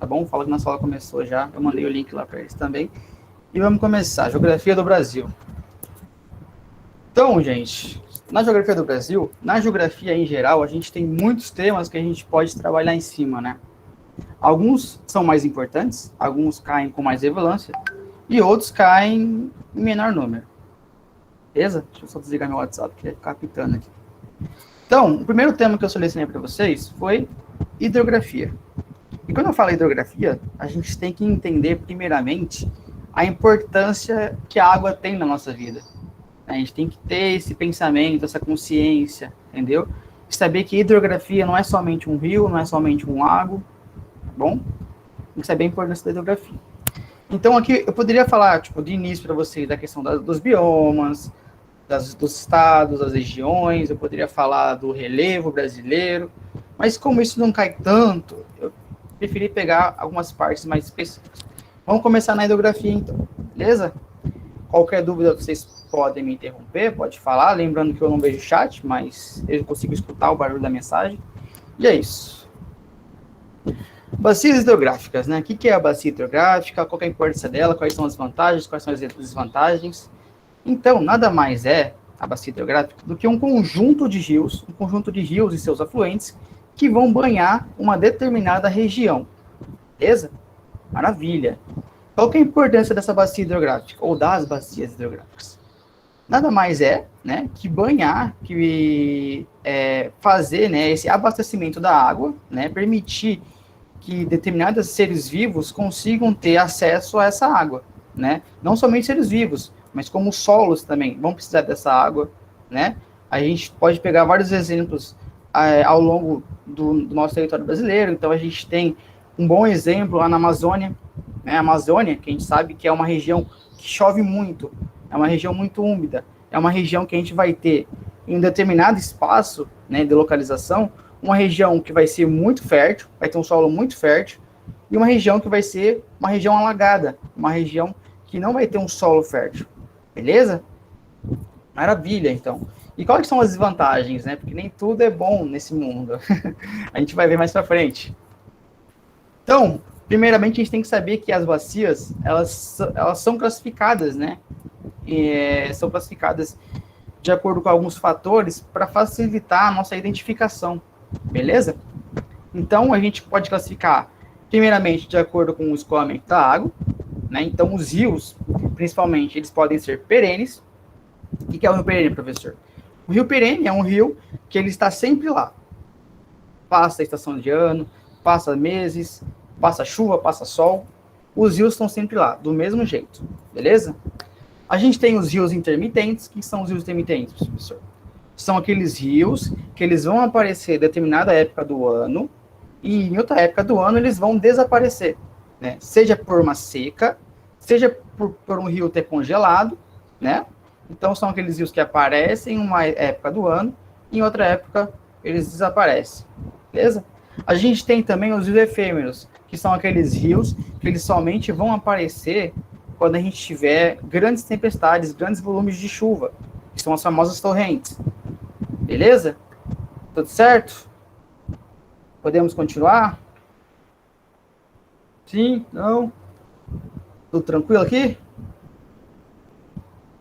tá bom? Fala que nossa aula começou já, eu mandei o link lá para eles também. E vamos começar, Geografia do Brasil. Então, gente, na Geografia do Brasil, na geografia em geral, a gente tem muitos temas que a gente pode trabalhar em cima, né? Alguns são mais importantes, alguns caem com mais relevância, e outros caem em menor número. Beleza? Deixa eu só desligar meu WhatsApp, que vai ficar pitando aqui. Então, o primeiro tema que eu selecionei para vocês foi hidrografia. E quando eu falo hidrografia, a gente tem que entender, primeiramente, a importância que a água tem na nossa vida. A gente tem que ter esse pensamento, essa consciência, entendeu? E saber que hidrografia não é somente um rio, não é somente um lago, tá bom? Tem que saber a importância da hidrografia. Então, aqui eu poderia falar, tipo, de início para vocês, da questão dos biomas, dos estados, das regiões, eu poderia falar do relevo brasileiro, mas como isso não cai tanto, eu preferi pegar algumas partes mais específicas. Vamos começar na hidrografia, então, beleza? Qualquer dúvida, vocês podem me interromper, pode falar, lembrando que eu não vejo o chat, mas eu consigo escutar o barulho da mensagem. E é isso. Bacias hidrográficas, né? O que é a bacia hidrográfica? Qual é a importância dela? Quais são as vantagens? Quais são as desvantagens? Então, nada mais é a bacia hidrográfica do que um conjunto de rios e seus afluentes que vão banhar uma determinada região. Beleza? Maravilha. Qual que é a importância dessa bacia hidrográfica ou das bacias hidrográficas? Nada mais é, né, que banhar, fazer, né, esse abastecimento da água, né, permitir que determinados seres vivos consigam ter acesso a essa água, né? Não somente seres vivos, mas como solos também vão precisar dessa água, né? A gente pode pegar vários exemplos ao longo do nosso território brasileiro. Então, a gente tem um bom exemplo lá na Amazônia, né? A Amazônia, que a gente sabe que é uma região que chove muito, é uma região muito úmida, é uma região que a gente vai ter em um determinado espaço, né, de localização, uma região que vai ser muito fértil, vai ter um solo muito fértil, e uma região que vai ser uma região alagada, uma região que não vai ter um solo fértil. Beleza? Maravilha, então. E quais são as desvantagens, né? Porque nem tudo é bom nesse mundo. A gente vai ver mais pra frente. Então, primeiramente, a gente tem que saber que as bacias, elas são classificadas, né? São classificadas de acordo com alguns fatores para facilitar a nossa identificação. Beleza? Então, a gente pode classificar, primeiramente, de acordo com o escoamento da água, né? Então, os rios, principalmente, eles podem ser perenes. O que é o rio perene, professor? O rio perene é um rio que ele está sempre lá. Passa a estação de ano, passa meses, passa chuva, passa sol. Os rios estão sempre lá, do mesmo jeito. Beleza? A gente tem os rios intermitentes. O que são os rios intermitentes, professor? São aqueles rios que eles vão aparecer em determinada época do ano e em outra época do ano eles vão desaparecer, né? Seja por uma seca, seja por um rio ter congelado, né? Então, são aqueles rios que aparecem em uma época do ano e em outra época eles desaparecem, beleza? A gente tem também os rios efêmeros, que são aqueles rios que eles somente vão aparecer quando a gente tiver grandes tempestades, grandes volumes de chuva, que são as famosas torrentes. Beleza? Tudo certo? Podemos continuar? Sim? Não? Tudo tranquilo aqui?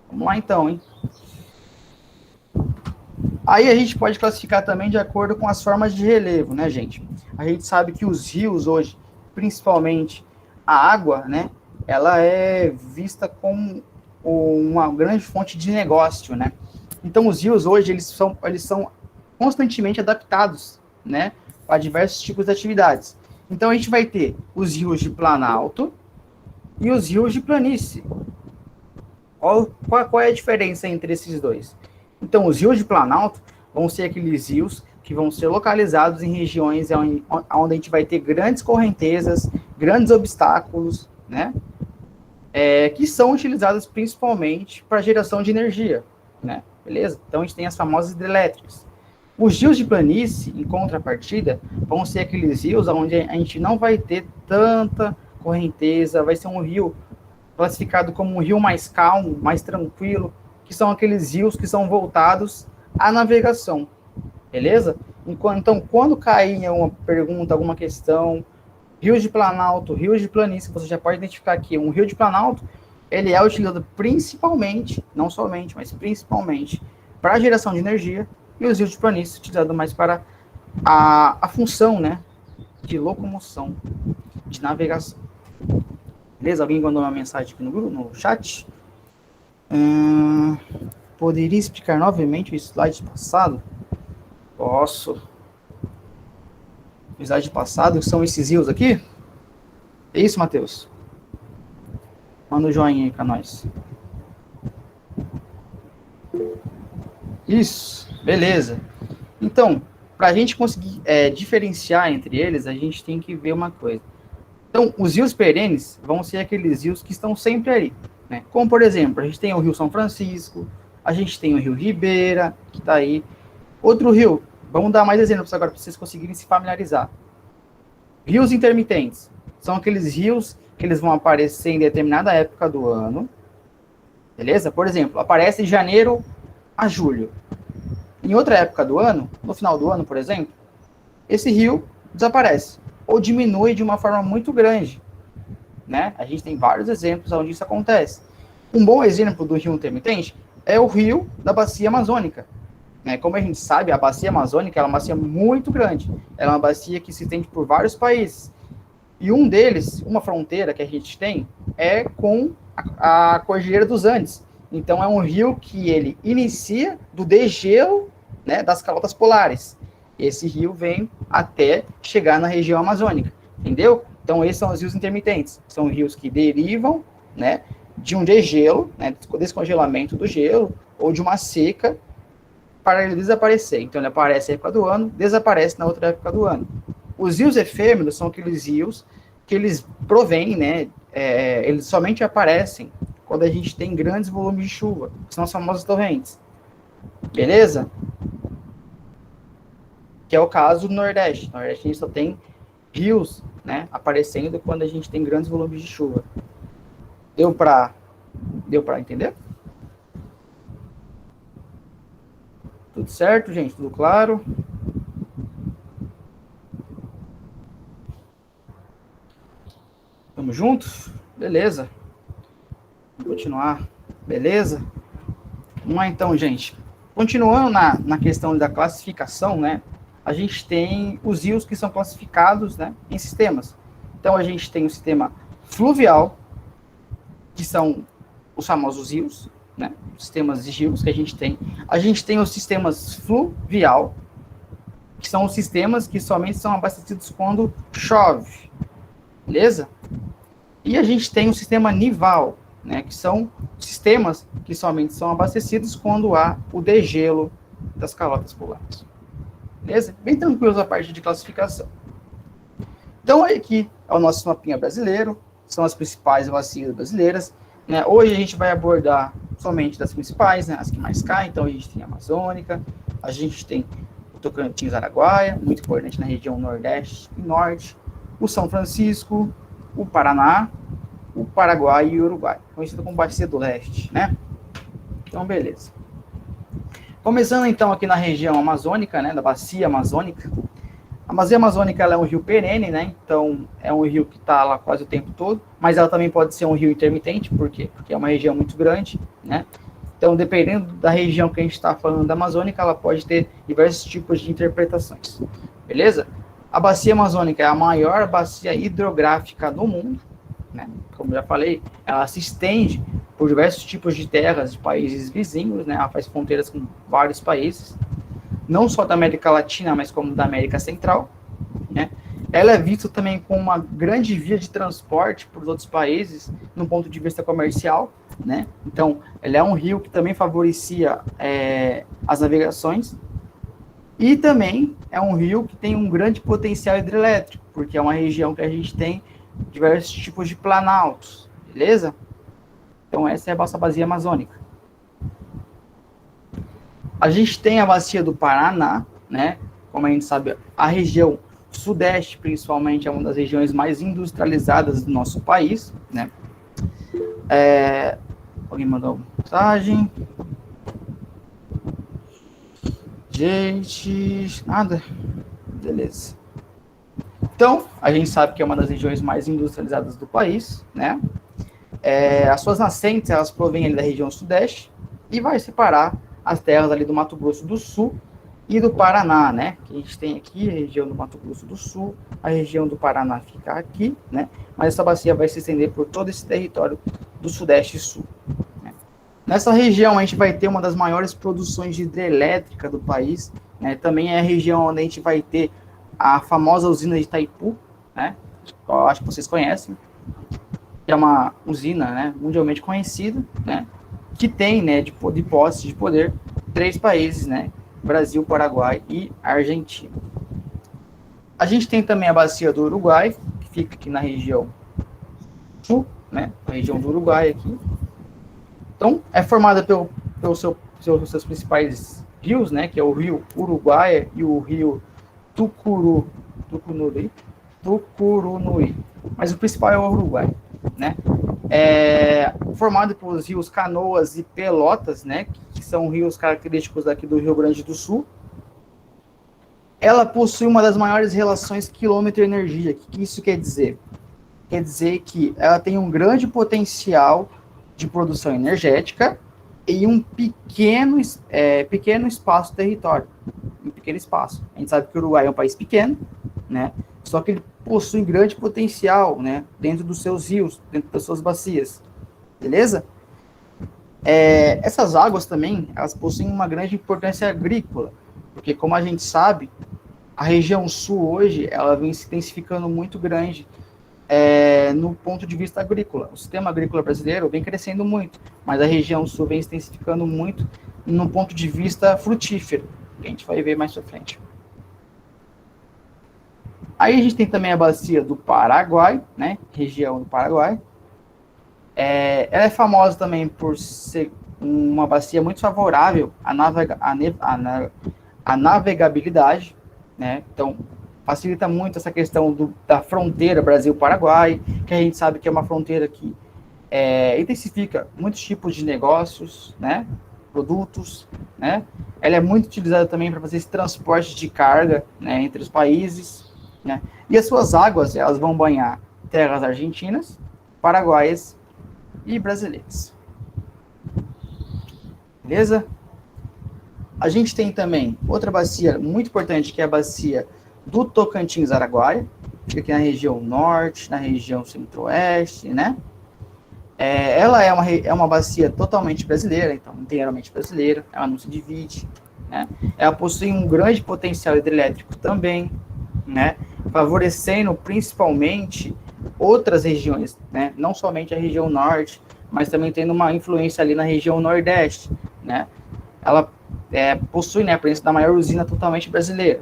Vamos lá então, hein? Aí a gente pode classificar também de acordo com as formas de relevo, né, gente? A gente sabe que os rios hoje, principalmente a água, né, ela é vista como uma grande fonte de negócio, né? Então, os rios hoje, eles são constantemente adaptados, né, a diversos tipos de atividades. Então, a gente vai ter os rios de planalto e os rios de planície. Qual é a diferença entre esses dois? Então, os rios de planalto vão ser aqueles rios que vão ser localizados em regiões onde a gente vai ter grandes correntezas, grandes obstáculos, né? Que são utilizados principalmente para geração de energia, né? Beleza? Então, a gente tem as famosas hidrelétricas. Os rios de planície, em contrapartida, vão ser aqueles rios onde a gente não vai ter tanta correnteza, vai ser um rio classificado como um rio mais calmo, mais tranquilo, que são aqueles rios que são voltados à navegação, beleza? Então, quando cair alguma pergunta, alguma questão, Rios de planalto, rios de planície, você já pode identificar aqui. Um rio de planalto, ele é utilizado principalmente, não somente, mas principalmente, para a geração de energia, e os rios de planície utilizados mais para a função, né, de locomoção, de navegação. Beleza? Alguém mandou uma mensagem aqui no chat? Poderia explicar novamente o slide passado? Posso. O slide passado são esses rios aqui? É isso, Matheus? Manda um joinha aí pra nós. Isso, beleza. Então, para a gente conseguir diferenciar entre eles, a gente tem que ver uma coisa. Então, os rios perenes vão ser aqueles rios que estão sempre ali, né? Como, por exemplo, a gente tem o Rio São Francisco, a gente tem o Rio Ribeira, que está aí. Outro rio, vamos dar mais exemplos agora para vocês conseguirem se familiarizar. Rios intermitentes são aqueles rios que eles vão aparecer em determinada época do ano, beleza? Por exemplo, aparece de janeiro a julho. Em outra época do ano, no final do ano, por exemplo, esse rio desaparece ou diminui de uma forma muito grande, né? A gente tem vários exemplos onde isso acontece. Um bom exemplo do rio intermitente é o rio da Bacia Amazônica. Né? Como a gente sabe, a Bacia Amazônica é uma bacia muito grande. Ela é uma bacia que se estende por vários países. E um deles, uma fronteira que a gente tem, é com a Cordilheira dos Andes. Então, é um rio que ele inicia do degelo, né, das calotas polares. Esse rio vem até chegar na região amazônica, entendeu? Então, esses são os rios intermitentes. São rios que derivam, né, de um degelo, né, descongelamento do gelo, ou de uma seca, para ele desaparecer. Então, ele aparece na época do ano, desaparece na outra época do ano. Os rios efêmeros são aqueles rios que eles provêm, né, eles somente aparecem quando a gente tem grandes volumes de chuva, que são as famosas torrentes. Beleza? Que é o caso do Nordeste. No Nordeste a gente só tem rios, né, aparecendo quando a gente tem grandes volumes de chuva. Deu para entender? Tudo certo, gente? Tudo claro? Tamo juntos? Beleza. Vamos continuar. Beleza? Vamos lá então, gente. Continuando na questão da classificação, né? A gente tem os rios que são classificados, né, em sistemas. Então, a gente tem o sistema fluvial, que são os famosos rios, né? Sistemas de rios que a gente tem. A gente tem os sistemas fluvial, que são os sistemas que somente são abastecidos quando chove. Beleza? E a gente tem o sistema nival, né, que são sistemas que somente são abastecidos quando há o degelo das calotas polares. Beleza? Bem tranquilo a parte de classificação. Então, aqui é o nosso mapinha brasileiro, são as principais bacias brasileiras. Né? Hoje a gente vai abordar somente das principais, né, as que mais caem. Então, a gente tem a Amazônica, a gente tem o Tocantins, Araguaia, muito importante na região Nordeste e Norte, o São Francisco, o Paraná, o Paraguai e o Uruguai, conhecido como Bacia do Leste, né? Então, beleza. Começando, então, aqui na região amazônica, né, da Bacia Amazônica. A Bacia Amazônica, ela é um rio perene, né? Então, é um rio que está lá quase o tempo todo, mas ela também pode ser um rio intermitente, por quê? Porque é uma região muito grande, né? Então, dependendo da região que a gente está falando da Amazônica, ela pode ter diversos tipos de interpretações, beleza? A Bacia Amazônica é a maior bacia hidrográfica do mundo, né? Como já falei, ela se estende por diversos tipos de terras de países vizinhos, né? Ela faz fronteiras com vários países, não só da América Latina, mas como da América Central, né? Ela é vista também como uma grande via de transporte para os outros países, no ponto de vista comercial, né? Então, ela é um rio que também favorecia as navegações, e também é um rio que tem um grande potencial hidrelétrico, porque é uma região que a gente tem diversos tipos de planaltos, beleza? Então, essa é a nossa bacia amazônica. A gente tem a bacia do Paraná, né? Como a gente sabe, a região sudeste, principalmente, é uma das regiões mais industrializadas do nosso país, né? Alguém mandou uma mensagem? Gente, nada? Beleza. Então, a gente sabe que é uma das regiões mais industrializadas do país, né? As suas nascentes, elas provêm ali da região sudeste e vai separar as terras ali do Mato Grosso do Sul e do Paraná, né? Que a gente tem aqui a região do Mato Grosso do Sul, a região do Paraná fica aqui, né? Mas essa bacia vai se estender por todo esse território do Sudeste e Sul. Né? Nessa região a gente vai ter uma das maiores produções de hidrelétrica do país, né? Também é a região onde a gente vai ter a famosa usina de Itaipu, né? Eu acho que vocês conhecem, que é uma usina, né, mundialmente conhecida, né, que tem, né, de posse de poder 3 países, né, Brasil, Paraguai e Argentina. A gente tem também a bacia do Uruguai, que fica aqui na região sul, né, a região do Uruguai aqui. Então, é formada pelos seus principais rios, né, que é o rio Uruguai e o rio Tucurunuí. Mas o principal é o Uruguai, né? Formado pelos rios Canoas e Pelotas, né? Que são rios característicos daqui do Rio Grande do Sul. Ela possui uma das maiores relações quilômetro-energia. O que isso quer dizer? Quer dizer que ela tem um grande potencial de produção energética em um pequeno espaço de território. Um pequeno espaço. A gente sabe que o Uruguai é um país pequeno, né? Só que ele possui grande potencial, né? Dentro dos seus rios, dentro das suas bacias. Beleza? Essas águas também, elas possuem uma grande importância agrícola, porque como a gente sabe, a região sul hoje, ela vem se intensificando muito grande no ponto de vista agrícola. O sistema agrícola brasileiro vem crescendo muito, mas a região sul vem se intensificando muito no ponto de vista frutífero, que a gente vai ver mais pra frente. Aí a gente tem também a bacia do Paraguai, né, região do Paraguai. Ela é famosa também por ser uma bacia muito favorável à navegabilidade, né, então facilita muito essa questão da fronteira Brasil-Paraguai, que a gente sabe que é uma fronteira que intensifica muitos tipos de negócios, né, produtos, né. Ela é muito utilizada também para fazer esse transporte de carga, né, entre os países, né, e as suas águas, elas vão banhar terras argentinas, paraguaias e brasileiras. Beleza? A gente tem também outra bacia muito importante, que é a bacia do Tocantins-Araguaia, fica aqui na região norte, na região centro-oeste, né? Ela é uma bacia totalmente brasileira, então inteiramente brasileira, ela não se divide, né? Ela possui um grande potencial hidrelétrico também, né? Favorecendo principalmente outras regiões, né? Não somente a região norte, mas também tendo uma influência ali na região nordeste, né? Ela possui, né, a presença da maior usina totalmente brasileira.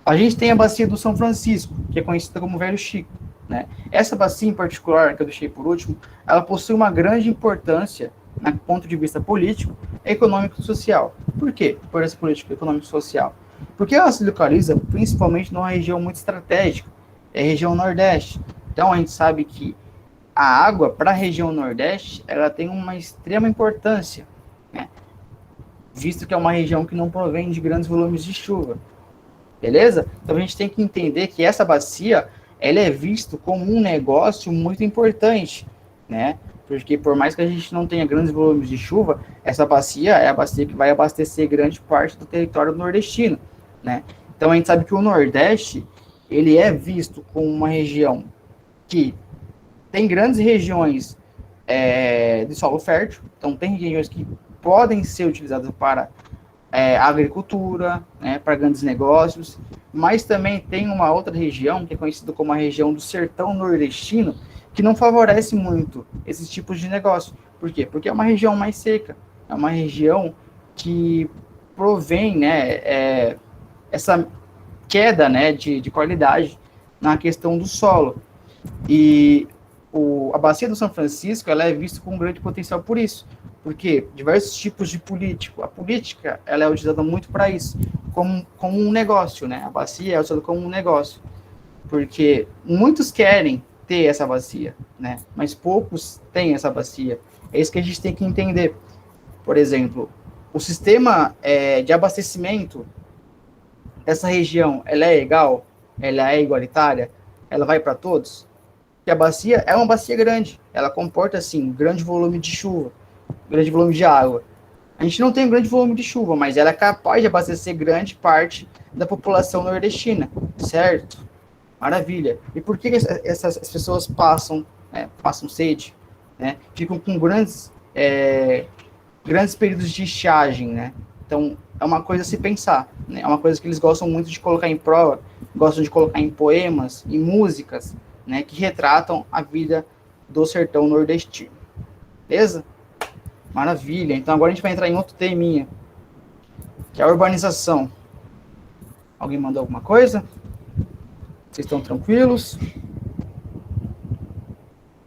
A gente tem a bacia do São Francisco, que é conhecida como Velho Chico, né? Essa bacia em particular, que eu deixei por último, ela possui uma grande importância do ponto de vista político, econômico e social. Por quê? Por esse político, econômico e social. Porque ela se localiza principalmente numa região muito estratégica, é a região Nordeste. Então a gente sabe que a água para a região Nordeste, ela tem uma extrema importância, né? Visto que é uma região que não provém de grandes volumes de chuva. Beleza? Então a gente tem que entender que essa bacia, ela é vista como um negócio muito importante, né? Porque por mais que a gente não tenha grandes volumes de chuva, essa bacia é a bacia que vai abastecer grande parte do território nordestino, né? Então a gente sabe que o Nordeste, ele é visto como uma região que tem grandes regiões de solo fértil, então tem regiões que podem ser utilizadas para agricultura, né, para grandes negócios, mas também tem uma outra região, que é conhecida como a região do sertão nordestino, que não favorece muito esses tipos de negócio. Por quê? Porque é uma região mais seca, é uma região que provém, né, essa queda, né, de qualidade na questão do solo. E a bacia do São Francisco, ela é vista com um grande potencial por isso, porque diversos tipos de a política, ela é utilizada muito para isso, como um negócio, né? A bacia é usada como um negócio, porque muitos querem ter essa bacia, né? Mas poucos têm essa bacia. É isso que a gente tem que entender. Por exemplo, o sistema de abastecimento dessa região, ela é legal? ela é igualitária? Ela vai para todos? E a bacia é uma bacia grande, ela comporta, assim, grande volume de chuva, grande volume de água. A gente não tem um grande volume de chuva, mas ela é capaz de abastecer grande parte da população nordestina, certo? Maravilha. E por que essas pessoas passam sede, né? Ficam com grandes períodos de estiagem, né? Então, é uma coisa a se pensar, né? É uma coisa que eles gostam muito de colocar em prova, gostam de colocar em poemas, em músicas, né? Que retratam a vida do sertão nordestino. Beleza? Maravilha. Então, agora a gente vai entrar em outro teminha, que é a urbanização. Alguém mandou alguma coisa? Vocês estão tranquilos?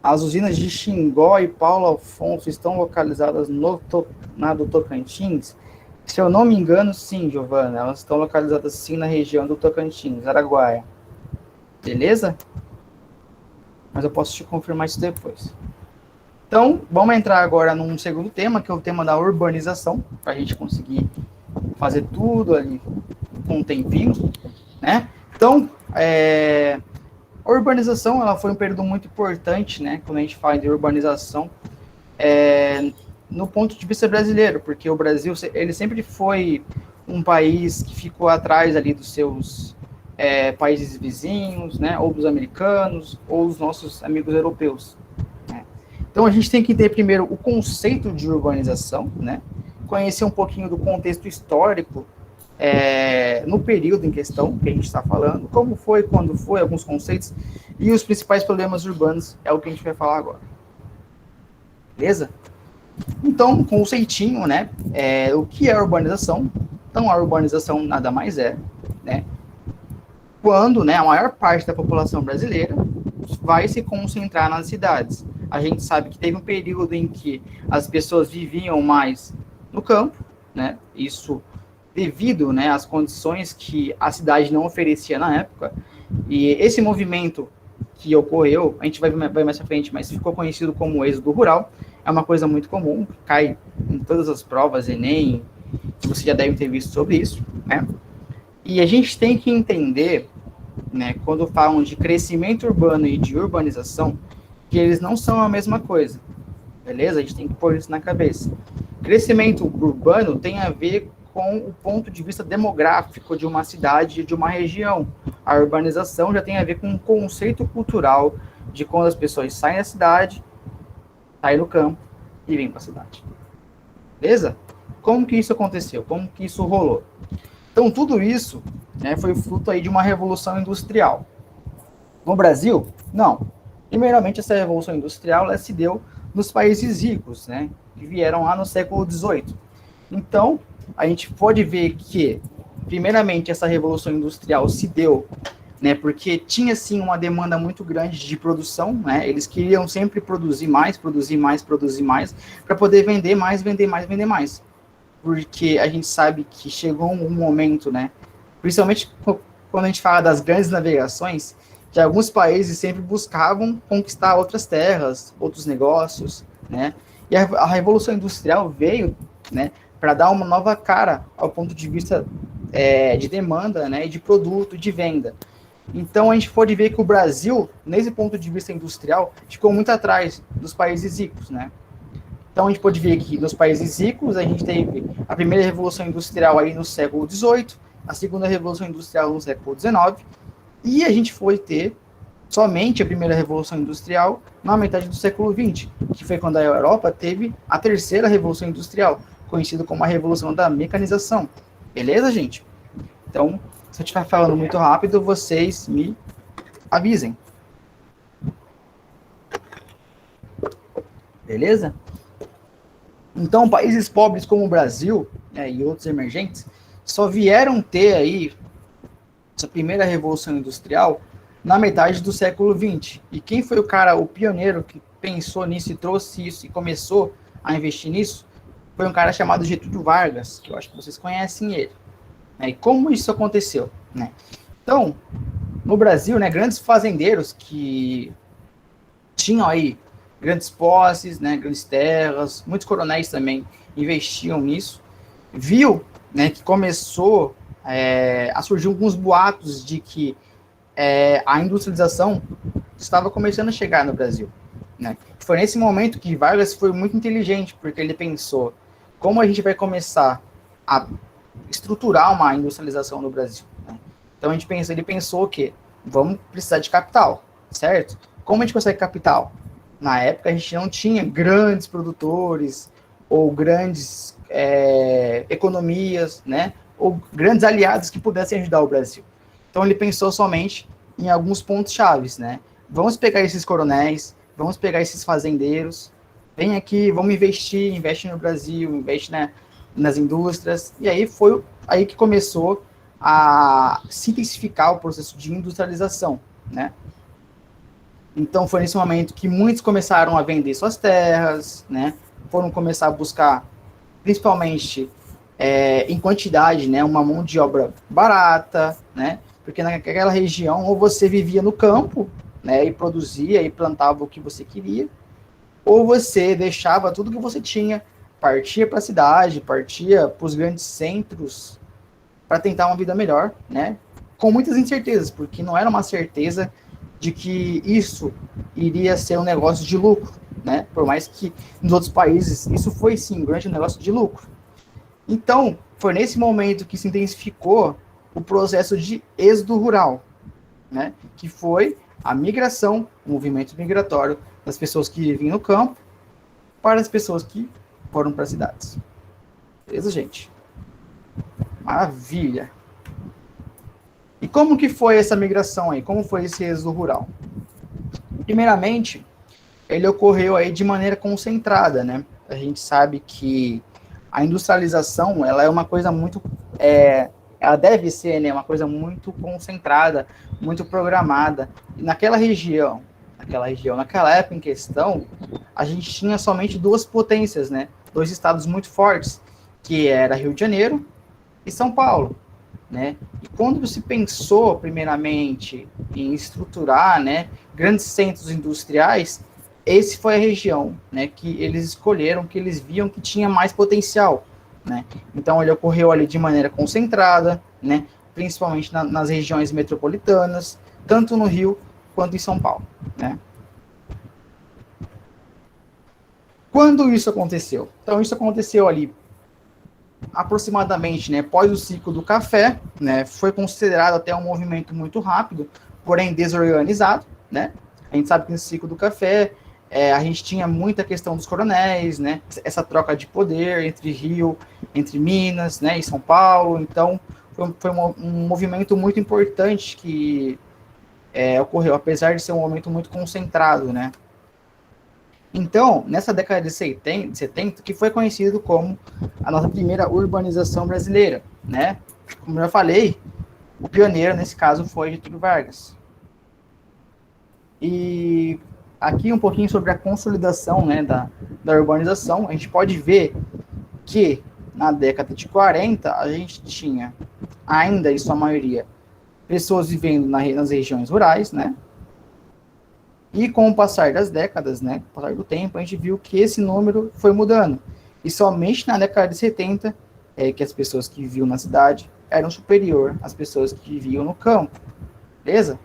As usinas de Xingó e Paulo Afonso estão localizadas do Tocantins? Se eu não me engano, sim, Giovana. Elas estão localizadas, sim, na região do Tocantins, Araguaia. Beleza? Mas eu posso te confirmar isso depois. Então, vamos entrar agora num segundo tema, que é o tema da urbanização, para a gente conseguir fazer tudo ali com um tempinho, né? Então, a urbanização, ela foi um período muito importante, né? Quando a gente fala de urbanização, no ponto de vista brasileiro, porque o Brasil, ele sempre foi um país que ficou atrás ali dos seus países vizinhos, né? Ou dos americanos, ou dos nossos amigos europeus. Né? Então, a gente tem que entender primeiro o conceito de urbanização, né? Conhecer um pouquinho do contexto histórico no período em questão que a gente está falando, como foi, quando foi, alguns conceitos, e os principais problemas urbanos é o que a gente vai falar agora. Beleza? Então, conceitinho, né? O que é urbanização? Então, a urbanização nada mais é, né? Quando, né, a maior parte da população brasileira vai se concentrar nas cidades. A gente sabe que teve um período em que as pessoas viviam mais no campo, né? Isso devido, né, às condições que a cidade não oferecia na época. E esse movimento que ocorreu, a gente vai mais pra frente, mas ficou conhecido como êxodo rural, é uma coisa muito comum, cai em todas as provas, Enem, você já deve ter visto sobre isso, né? E a gente tem que entender, né, quando falam de crescimento urbano e de urbanização, que eles não são a mesma coisa, beleza? A gente tem que pôr isso na cabeça. Crescimento urbano tem a ver com o ponto de vista demográfico de uma cidade, de uma região. A urbanização já tem a ver com um conceito cultural de quando as pessoas saem da cidade, saem do campo e vêm para a cidade. Beleza? Como que isso aconteceu? Como que isso rolou? Então, tudo isso, né, foi fruto aí de uma revolução industrial. No Brasil, não. Primeiramente, essa revolução industrial ela se deu nos países ricos, né, que vieram lá no século XVIII. Então, a gente pode ver que, primeiramente, essa revolução industrial se deu, né, porque tinha, sim, uma demanda muito grande de produção, né, eles queriam sempre produzir mais, para poder vender mais, porque a gente sabe que chegou um momento, né, principalmente quando a gente fala das grandes navegações, que alguns países sempre buscavam conquistar outras terras, outros negócios, né, e a Revolução Industrial veio, né, para dar uma nova cara ao ponto de vista de demanda, né, de produto, de venda. Então, a gente pode ver que o Brasil, nesse ponto de vista industrial, ficou muito atrás dos países ricos, né? Então, a gente pode ver que nos países ricos, a gente teve a primeira revolução industrial aí no século XVIII, a segunda revolução industrial no século XIX, e a gente foi ter somente a primeira revolução industrial na metade do século XX, que foi quando a Europa teve a terceira revolução industrial, conhecido como a Revolução da Mecanização. Beleza, gente? Então, se eu estiver falando muito rápido, vocês me avisem. Beleza? Então, países pobres como o Brasil, né, e outros emergentes só vieram ter aí essa primeira Revolução Industrial na metade do século XX. E quem foi o pioneiro que pensou nisso e trouxe isso e começou a investir nisso? Foi um cara chamado Getúlio Vargas, que eu acho que vocês conhecem ele. E como isso aconteceu? Né? Então, no Brasil, né, grandes fazendeiros que tinham aí grandes posses, né, grandes terras, muitos coronéis também investiam nisso, viu, né, que começou a surgir alguns boatos de que a industrialização estava começando a chegar no Brasil, né? Foi nesse momento que Vargas foi muito inteligente, porque ele pensou como a gente vai começar a estruturar uma industrialização no Brasil, né? Então ele pensou que vamos precisar de capital, certo? Como a gente consegue capital? Na época a gente não tinha grandes produtores ou grandes economias, né? Ou grandes aliados que pudessem ajudar o Brasil. Então ele pensou somente em alguns pontos chaves, né? Vamos pegar esses coronéis, vamos pegar esses fazendeiros, vem aqui, vamos investir, investe no Brasil, investe nas indústrias, e aí foi aí que começou a se intensificar o processo de industrialização, né? Então foi nesse momento que muitos começaram a vender suas terras, né? Foram começar a buscar, principalmente em quantidade, né? Uma mão de obra barata, né? Porque naquela região ou você vivia no campo, né? E produzia e plantava o que você queria, ou você deixava tudo que você tinha, partia para a cidade, partia para os grandes centros para tentar uma vida melhor, né? Com muitas incertezas, porque não era uma certeza de que isso iria ser um negócio de lucro, né? Por mais que nos outros países isso foi sim um grande negócio de lucro. Então, foi nesse momento que se intensificou o processo de êxodo rural, né? Que foi a migração, o movimento migratório das pessoas que vivem no campo para as pessoas que foram para as cidades. Beleza, gente? Maravilha. E como que foi essa migração aí? Como foi esse êxodo rural? Primeiramente, ele ocorreu aí de maneira concentrada, né? A gente sabe que a industrialização, ela é uma coisa muito... ela deve ser, né, uma coisa muito concentrada, muito programada. E naquela época em questão, a gente tinha somente duas potências, né? Dois estados muito fortes, que era Rio de Janeiro e São Paulo, né? E quando se pensou, primeiramente, em estruturar, né, grandes centros industriais, esse foi a região, né, que eles escolheram, que eles viam que tinha mais potencial, né? Então ele ocorreu ali de maneira concentrada, né, principalmente nas regiões metropolitanas, tanto no Rio quanto em São Paulo, né? Quando isso aconteceu? Então isso aconteceu ali aproximadamente, né, após o ciclo do café, né, foi considerado até um movimento muito rápido, porém desorganizado, né? A gente sabe que no ciclo do café a gente tinha muita questão dos coronéis, né? Essa troca de poder entre Rio, entre Minas, né, e São Paulo. Então foi um movimento muito importante que ocorreu, apesar de ser um momento muito concentrado, né? Então, nessa década de 70, que foi conhecido como a nossa primeira urbanização brasileira, né? Como eu já falei, o pioneiro nesse caso foi Getúlio Vargas. E aqui um pouquinho sobre a consolidação, né, da urbanização, a gente pode ver que na década de 40 a gente tinha ainda, em sua maioria, pessoas vivendo nas regiões rurais, né? E com o passar das décadas, né, com o passar do tempo, a gente viu que esse número foi mudando. E somente na década de 70 que as pessoas que viviam na cidade eram superior às pessoas que viviam no campo. Beleza?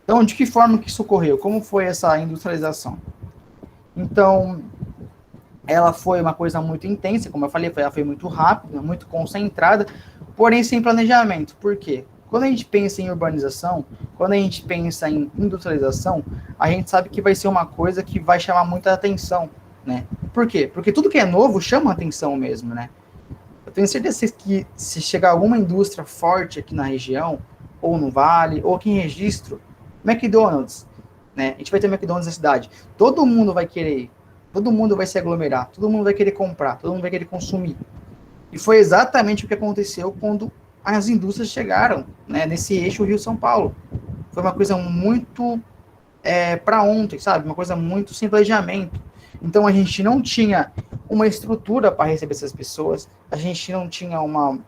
Então, de que forma que isso ocorreu? Como foi essa industrialização? Então, ela foi uma coisa muito intensa, como eu falei, ela foi muito rápida, muito concentrada, porém sem planejamento. Por quê? Quando a gente pensa em urbanização, quando a gente pensa em industrialização, a gente sabe que vai ser uma coisa que vai chamar muita atenção, né? Por quê? Porque tudo que é novo chama atenção mesmo, né? Eu tenho certeza que se chegar alguma indústria forte aqui na região, ou no Vale, ou aqui em Registro, McDonald's, né? A gente vai ter McDonald's na cidade. Todo mundo vai querer, todo mundo vai se aglomerar, todo mundo vai querer comprar, todo mundo vai querer consumir. E foi exatamente o que aconteceu quando as indústrias chegaram, né, nesse eixo Rio-São Paulo. Foi uma coisa muito para ontem, sabe? Uma coisa muito sem planejamento. Então a gente não tinha uma estrutura para receber essas pessoas, a gente não tinha uma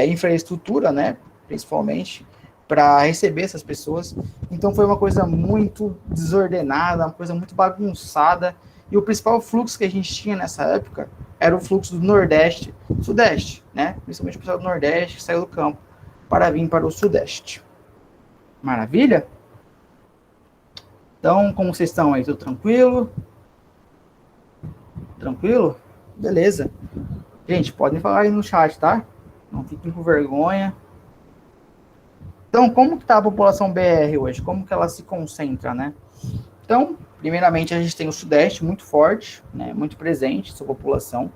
infraestrutura, né, principalmente, para receber essas pessoas. Então foi uma coisa muito desordenada, uma coisa muito bagunçada. E o principal fluxo que a gente tinha nessa época era o fluxo do Nordeste, Sudeste, né? Principalmente o pessoal do Nordeste que saiu do campo para vir para o Sudeste. Maravilha? Então, como vocês estão aí? Tudo tranquilo? Tranquilo? Beleza. Gente, podem falar aí no chat, tá? Não fiquem com vergonha. Então, como que está a população BR hoje? Como que ela se concentra, né? Então, primeiramente, a gente tem o Sudeste muito forte, né? Muito presente, sua população.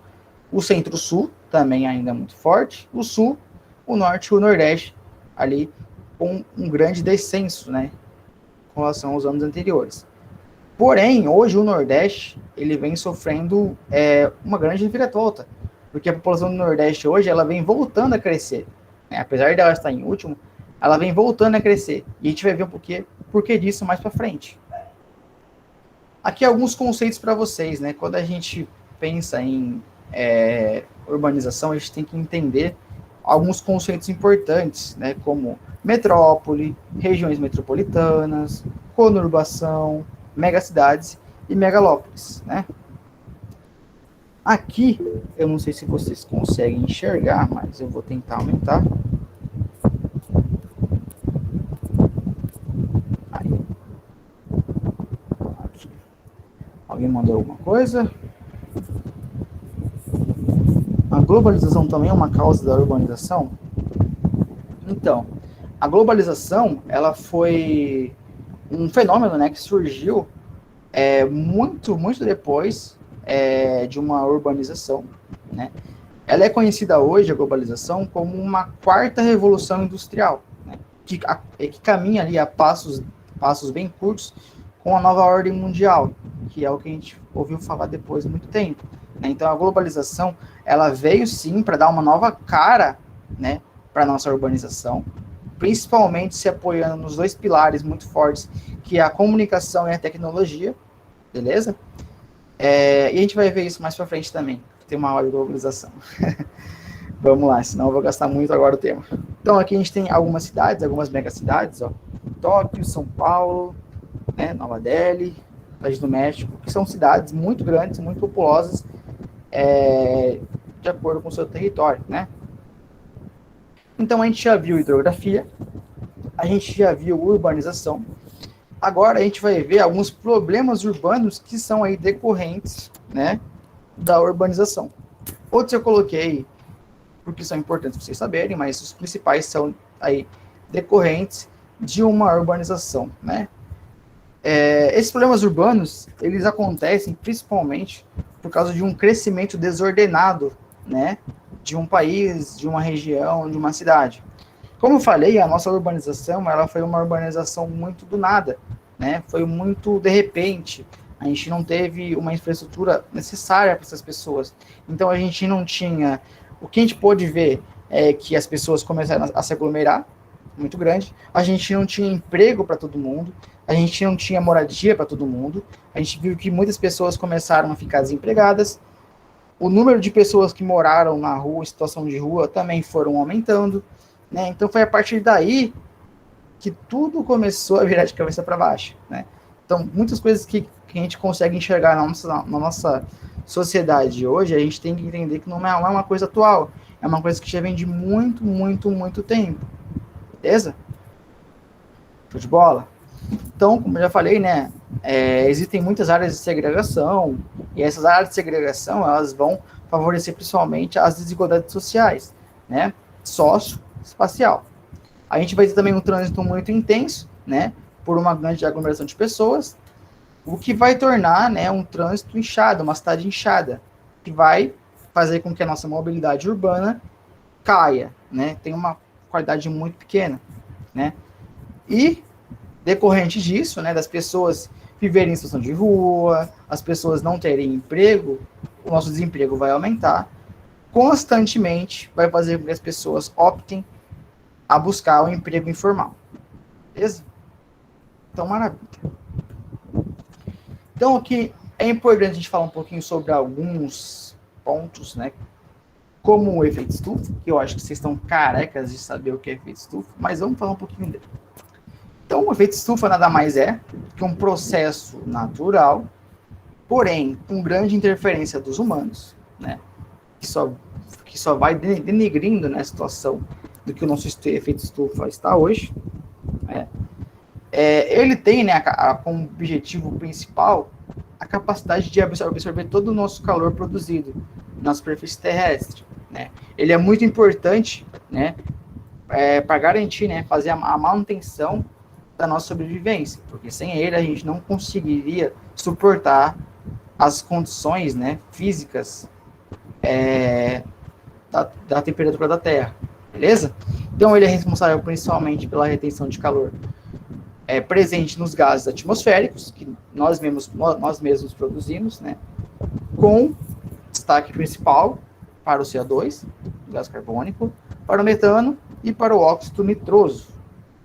O Centro-Sul também ainda muito forte. O Sul, o Norte e o Nordeste ali com um grande descenso, né? Com relação aos anos anteriores. Porém, hoje o Nordeste, ele vem sofrendo uma grande reviravolta, porque a população do Nordeste hoje, ela vem voltando a crescer, né? Apesar dela estar em último, ela vem voltando a crescer, e a gente vai ver porquê disso mais para frente. Aqui alguns conceitos para vocês, né? Quando a gente pensa em urbanização, a gente tem que entender alguns conceitos importantes, né? Como metrópole, regiões metropolitanas, conurbação, megacidades e megalópolis, né? Aqui, eu não sei se vocês conseguem enxergar, mas eu vou tentar aumentar. Aí. Aqui. Alguém mandou alguma coisa? A globalização também é uma causa da urbanização? Então, a globalização, ela foi um fenômeno, né, que surgiu muito depois de uma urbanização, né? Ela é conhecida hoje, a globalização, como uma quarta revolução industrial, né? que caminha ali a passos bem curtos com a nova ordem mundial, que é o que a gente ouviu falar depois de muito tempo, né? Então, a globalização, ela veio sim para dar uma nova cara, né, para a nossa urbanização, principalmente se apoiando nos dois pilares muito fortes, que é a comunicação e a tecnologia, beleza? E a gente vai ver isso mais para frente também, tem uma aula de globalização. Vamos lá, senão eu vou gastar muito agora o tema. Então, aqui a gente tem algumas cidades, algumas megacidades, ó, Tóquio, São Paulo, né, Nova Delhi, Cidade do México, que são cidades muito grandes, muito populosas, de acordo com o seu território, né? Então, a gente já viu hidrografia, a gente já viu urbanização. Agora, a gente vai ver alguns problemas urbanos que são aí decorrentes, né, da urbanização. Outros eu coloquei porque são importantes para vocês saberem, mas os principais são aí decorrentes de uma urbanização, né? Esses problemas urbanos, eles acontecem principalmente por causa de um crescimento desordenado, né, de um país, de uma região, de uma cidade. Como eu falei, a nossa urbanização, ela foi uma urbanização muito do nada, né? Foi muito de repente. A gente não teve uma infraestrutura necessária para essas pessoas. Então a gente não tinha. O que a gente pôde ver é que as pessoas começaram a se aglomerar, muito grande. A gente não tinha emprego para todo mundo. A gente não tinha moradia para todo mundo. A gente viu que muitas pessoas começaram a ficar desempregadas. O número de pessoas que moraram na rua, em situação de rua, também foram aumentando, né? Então foi a partir daí que tudo começou a virar de cabeça para baixo, né? Então, muitas coisas que a gente consegue enxergar na nossa sociedade hoje, a gente tem que entender que não é uma coisa atual, é uma coisa que já vem de muito tempo, beleza? Show de bola? Então, como eu já falei, né, existem muitas áreas de segregação, e essas áreas de segregação, elas vão favorecer principalmente as desigualdades sociais, né, socioespacial. A gente vai ter também um trânsito muito intenso, né, por uma grande aglomeração de pessoas, o que vai tornar, né, um trânsito inchado, uma cidade inchada, que vai fazer com que a nossa mobilidade urbana caia, né, tenha uma qualidade muito pequena, né, e decorrente disso, né, das pessoas viverem em situação de rua, as pessoas não terem emprego, o nosso desemprego vai aumentar, constantemente vai fazer com que as pessoas optem a buscar o emprego informal. Beleza? Então, maravilha. Então, aqui é importante a gente falar um pouquinho sobre alguns pontos, né? Como o efeito estufa, que eu acho que vocês estão carecas de saber o que é efeito estufa, mas vamos falar um pouquinho dele. Então, o efeito estufa nada mais é que um processo natural, porém, com grande interferência dos humanos, né? Que só vai denegrindo, né, a situação do que o nosso efeito estufa está hoje. Ele tem, né, como objetivo principal a capacidade de absorver todo o nosso calor produzido na superfície terrestre, né? Ele é muito importante, né, para garantir, né, fazer a manutenção da nossa sobrevivência, porque sem ele a gente não conseguiria suportar as condições, né, físicas da temperatura da Terra, beleza? Então ele é responsável principalmente pela retenção de calor presente nos gases atmosféricos, que nós mesmos produzimos, né, com destaque principal para o CO2, o gás carbônico, para o metano e para o óxido nitroso,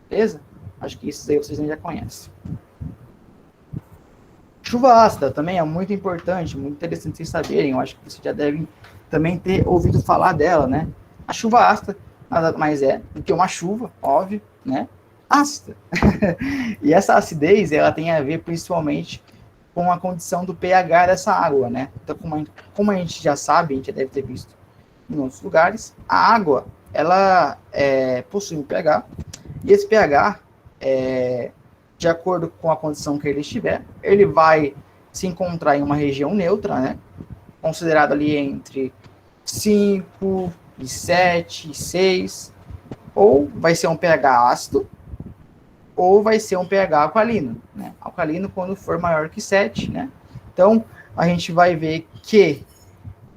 beleza? Acho que isso aí vocês já conhecem. Chuva ácida também é muito importante, muito interessante vocês saberem, eu acho que vocês já devem também ter ouvido falar dela, né? A chuva ácida nada mais é do que uma chuva, óbvio, né? Ácida. E essa acidez, ela tem a ver principalmente com a condição do pH dessa água, né? Então, como a gente já sabe, a gente já deve ter visto em outros lugares, a água, ela possui um pH, e esse pH, de acordo com a condição que ele estiver, ele vai se encontrar em uma região neutra, né? Considerado ali entre 5 e 7 e 6, ou vai ser um pH ácido, ou vai ser um pH alcalino, né? Alcalino quando for maior que 7, né? Então, a gente vai ver que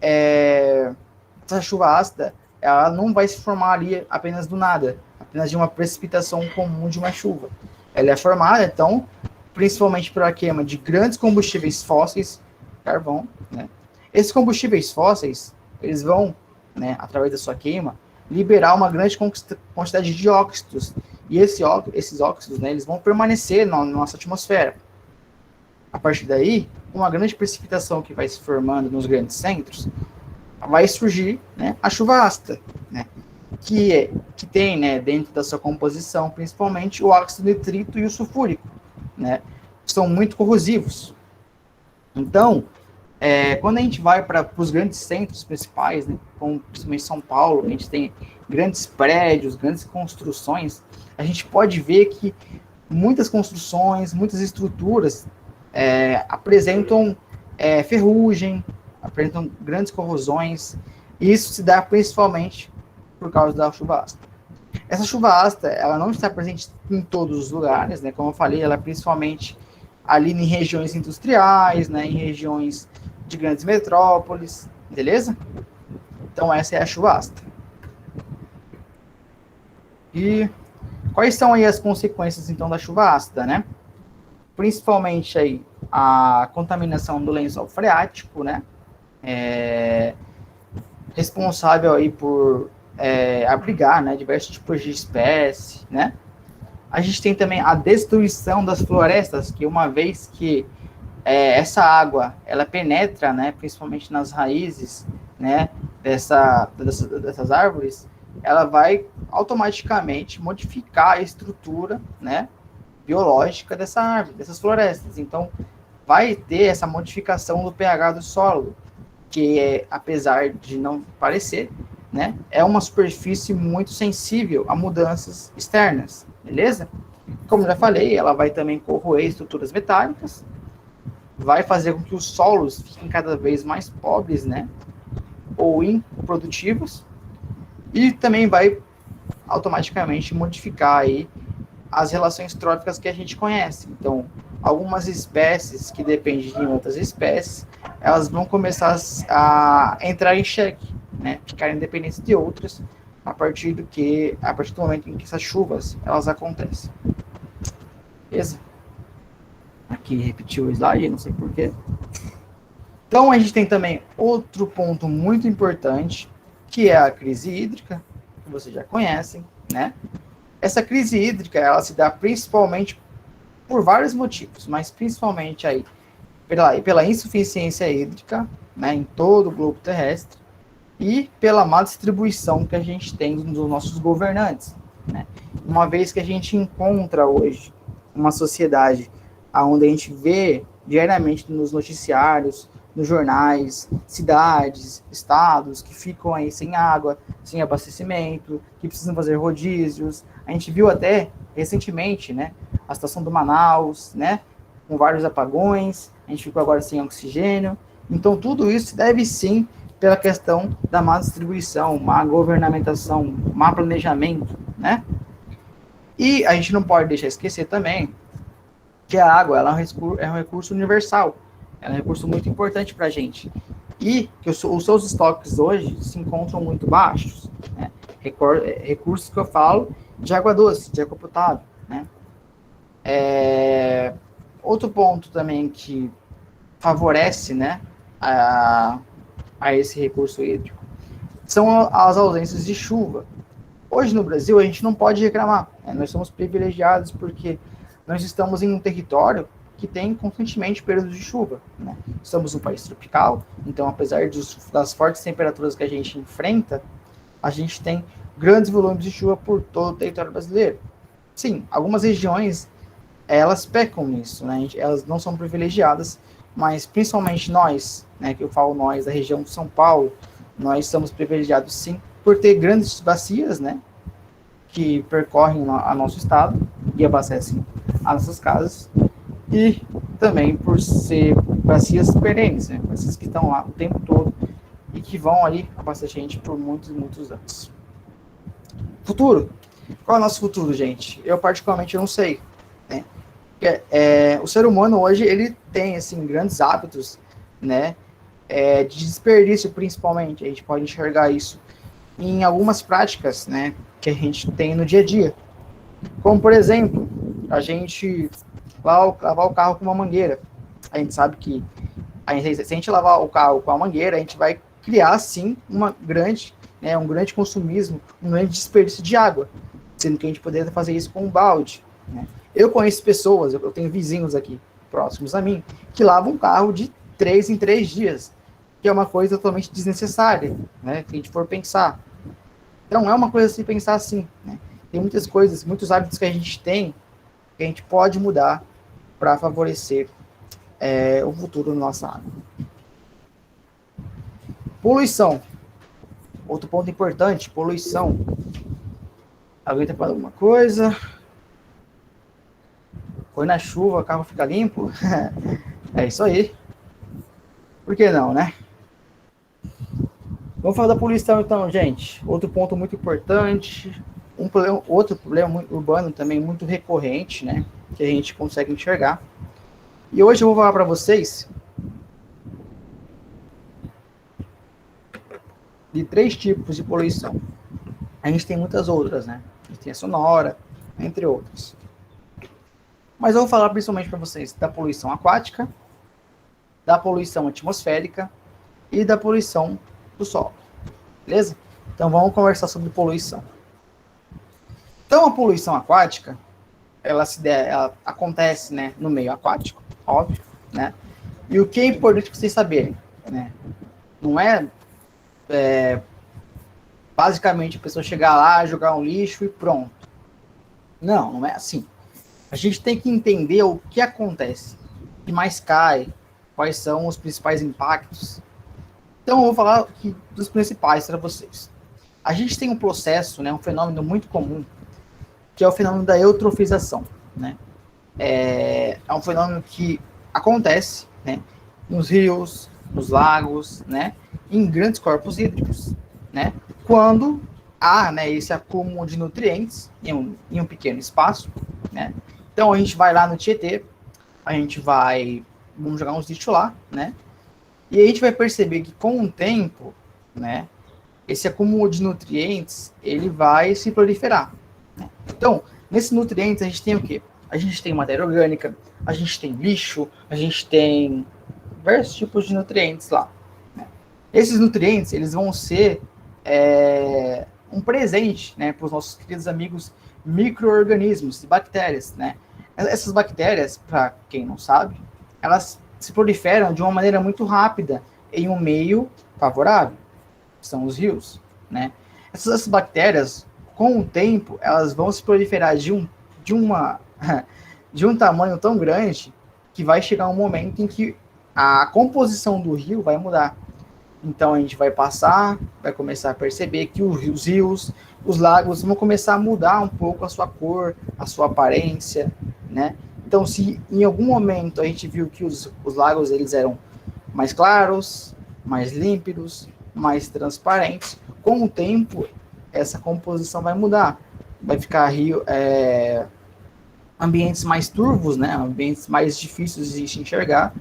essa chuva ácida, ela não vai se formar ali apenas do nada, apenas de uma precipitação comum de uma chuva. Ela é formada, então, principalmente pela queima de grandes combustíveis fósseis, carvão, né? Esses combustíveis fósseis, eles vão, né, através da sua queima, liberar uma grande quantidade de óxidos. E esses óxidos, né, eles vão permanecer na nossa atmosfera. A partir daí, uma grande precipitação que vai se formando nos grandes centros, vai surgir, né, a chuva ácida, né, que tem, né, dentro da sua composição, principalmente o óxido nitrito e o sulfúrico, né, que são muito corrosivos. Então, quando a gente vai para os grandes centros principais, né, como principalmente São Paulo, a gente tem grandes prédios, grandes construções, a gente pode ver que muitas construções, muitas estruturas apresentam ferrugem, apresentam grandes corrosões, e isso se dá principalmente por causa da chuva ácida. Essa chuva ácida, ela não está presente em todos os lugares, né? Como eu falei, ela é principalmente ali em regiões industriais, né? Em regiões de grandes metrópoles, beleza? Então essa é a chuva ácida. E quais são aí as consequências, então, da chuva ácida, né? Principalmente aí a contaminação do lençol freático, né? Responsável aí por abrigar, né, diversos tipos de espécies, né? A gente tem também a destruição das florestas, que uma vez que essa água, ela penetra, né, principalmente nas raízes, né, dessas árvores, ela vai automaticamente modificar a estrutura, né, biológica dessa árvore, dessas florestas. Então, vai ter essa modificação do pH do solo, que apesar de não parecer, né, é uma superfície muito sensível a mudanças externas, beleza? Como já falei, ela vai também corroer estruturas metálicas, vai fazer com que os solos fiquem cada vez mais pobres, né, ou improdutivos, e também vai automaticamente modificar aí as relações tróficas que a gente conhece. Então, algumas espécies que dependem de outras espécies, elas vão começar a entrar em xeque, né, ficar independentes de outras, a partir do momento em que essas chuvas elas acontecem. Beleza? Aqui repetiu o slide, não sei porquê. Então, a gente tem também outro ponto muito importante, que é a crise hídrica, que vocês já conhecem, né? Essa crise hídrica, ela se dá principalmente por vários motivos, mas principalmente aí pela insuficiência hídrica, né, em todo o globo terrestre, e pela má distribuição que a gente tem dos nossos governantes, né? Uma vez que a gente encontra hoje uma sociedade onde a gente vê diariamente nos noticiários, nos jornais, cidades, estados que ficam aí sem água, sem abastecimento, que precisam fazer rodízios. A gente viu até recentemente, né, a situação do Manaus, né, com vários apagões, a gente ficou agora sem oxigênio. Então, tudo isso deve sim pela questão da má distribuição, má governamentação, má planejamento, né? E a gente não pode deixar esquecer também que a água ela é um recurso universal, é um recurso muito importante para a gente. E que os seus estoques hoje se encontram muito baixos, né? Recursos que eu falo de água doce, de água potável, né? Outro ponto também que favorece, né, a esse recurso hídrico são as ausências de chuva. Hoje no Brasil a gente não pode reclamar, né? Nós somos privilegiados porque nós estamos em um território que tem constantemente períodos de chuva, né? Estamos um país tropical, então apesar das fortes temperaturas que a gente enfrenta, a gente tem grandes volumes de chuva por todo o território brasileiro. Sim, algumas regiões elas pecam nisso, né? Elas não são privilegiadas, mas principalmente nós, né, que eu falo nós, da região de São Paulo, nós somos privilegiados sim por ter grandes bacias, né, que percorrem a nosso estado e abastecem as nossas casas, e também por ser bacias perenes, né, bacias que estão lá o tempo todo e que vão ali abastecer a gente por muitos, muitos anos. Futuro. Qual é o nosso futuro, gente? Eu particularmente não sei, né? O ser humano hoje ele tem assim grandes hábitos, né, de desperdício principalmente. A gente pode enxergar isso em algumas práticas, né, que a gente tem no dia a dia, como por exemplo a gente lavar o carro com uma mangueira. A gente sabe que se a gente lavar o carro com a mangueira, a gente vai criar sim um grande consumismo, um grande desperdício de água, sendo que a gente poderia fazer isso com um balde, né? Eu conheço pessoas, eu tenho vizinhos aqui próximos a mim, que lavam um carro de 3 em 3 dias, que é uma coisa totalmente desnecessária, né? Se a gente for pensar. Então, é uma coisa a se pensar assim, né? Tem muitas coisas, muitos hábitos que a gente tem, que a gente pode mudar para favorecer o futuro da nossa água. Poluição. Outro ponto importante, poluição. Alguém tá falando alguma coisa? Põe na chuva, o carro fica limpo. É isso aí. Por que não, né? Vamos falar da poluição então, gente. Outro ponto muito importante. Outro problema urbano também muito recorrente, né? Que a gente consegue enxergar. E hoje eu vou falar para vocês de 3 tipos de poluição. A gente tem muitas outras, né? A gente tem a sonora, entre outras. Mas eu vou falar principalmente para vocês da poluição aquática, da poluição atmosférica e da poluição do solo. Beleza? Então vamos conversar sobre poluição. Então a poluição aquática, ela acontece, né, no meio aquático, óbvio, né? E o que é importante vocês saberem, né? Não é basicamente a pessoa chegar lá, jogar um lixo e pronto. Não, não é assim. A gente tem que entender o que acontece, o que mais cai, quais são os principais impactos. Então eu vou falar aqui dos principais para vocês. A gente tem um processo, né, um fenômeno muito comum, que é o fenômeno da eutrofização, né? É um fenômeno que acontece, né, nos rios, nos lagos, né, em grandes corpos hídricos, né, quando há, né, esse acúmulo de nutrientes em um pequeno espaço, né. Então a gente vai lá no Tietê, vamos jogar uns lixos lá, né, e a gente vai perceber que com o tempo, né, esse acúmulo de nutrientes, ele vai se proliferar, né? Então, nesses nutrientes a gente tem o quê? A gente tem matéria orgânica, a gente tem lixo, a gente tem diversos tipos de nutrientes lá, né? Esses nutrientes, eles vão ser um presente, né, para os nossos queridos amigos micro-organismos e bactérias, né? Essas bactérias, para quem não sabe, elas se proliferam de uma maneira muito rápida em um meio favorável, que são os rios, né? Essas bactérias, com o tempo, elas vão se proliferar de um tamanho tão grande que vai chegar um momento em que a composição do rio vai mudar. Então a gente vai começar a perceber que os rios, os lagos vão começar a mudar um pouco a sua cor, a sua aparência, né? Então, se em algum momento a gente viu que os lagos eles eram mais claros, mais límpidos, mais transparentes, com o tempo essa composição vai mudar, vai ficar ambientes mais turvos, né? Ambientes mais difíceis de se enxergar,